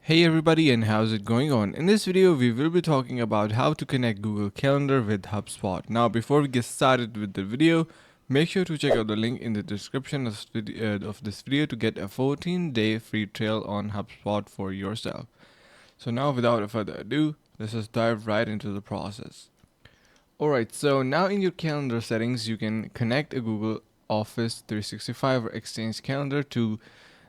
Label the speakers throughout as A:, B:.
A: Hey everybody, and how's it going on? In this video we will be talking about how to connect Google Calendar with Hubspot. Now before we get started with the video, make sure to check out the link in the description of this video to get a 14-day free trial on Hubspot for yourself. So now without further ado, let's just dive right into the process. Alright, so now in your calendar settings you can connect a Google Office 365 or Exchange calendar to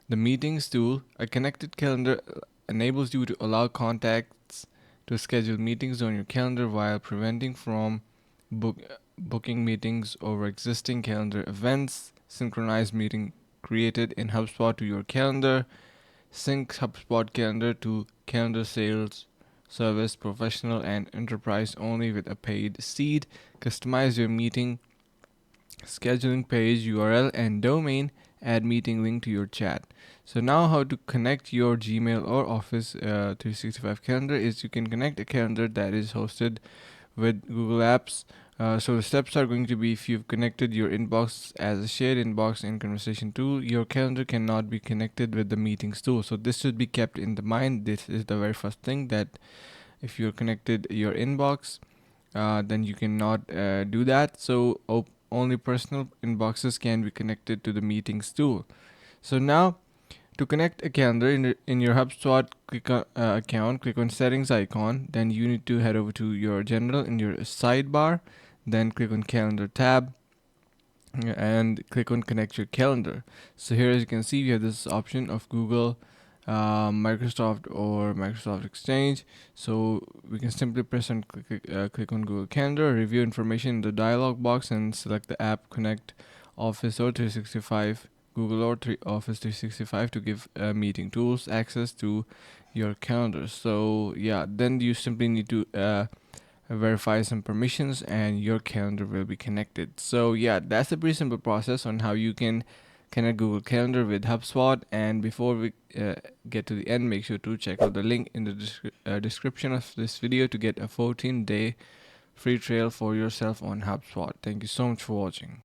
A: the Meetings tool. A connected calendar enables you to allow contacts to schedule meetings on your calendar while preventing from booking meetings over existing calendar events. Synchronize meeting created in HubSpot to your calendar. Sync HubSpot calendar to calendar sales, service, professional, and enterprise only with a paid seed. Customize your meeting scheduling page, URL, and domain. Add meeting link to your chat. So now how to connect your Gmail or Office 365 calendar is you can connect a calendar that is hosted with Google Apps. So the steps are going to be: if you've connected your inbox as a shared inbox in conversation tool, your calendar cannot be connected with the meetings tool. So this should be kept in the mind. This is the very first thing, that if you're connected your inbox, then you cannot do that. So only personal inboxes can be connected to the meetings tool. So now to connect a calendar in your HubSpot account, click on settings icon. Then you need to head over to your general in your sidebar. Then click on calendar tab and click on connect your calendar. So here, as you can see, we have this option of Google, Microsoft, or Microsoft Exchange. So we can simply press and click on Google Calendar, review information in the dialog box, and select the app Connect Office or 365, Google or Office 365 to give meeting tools access to your calendar. So yeah, then you simply need to verify some permissions and your calendar will be connected. So yeah, that's a pretty simple process on how you can connect Google Calendar with HubSpot. And before we get to the end, make sure to check out the link in the description of this video to get a 14-day free trial for yourself on HubSpot. Thank you so much for watching.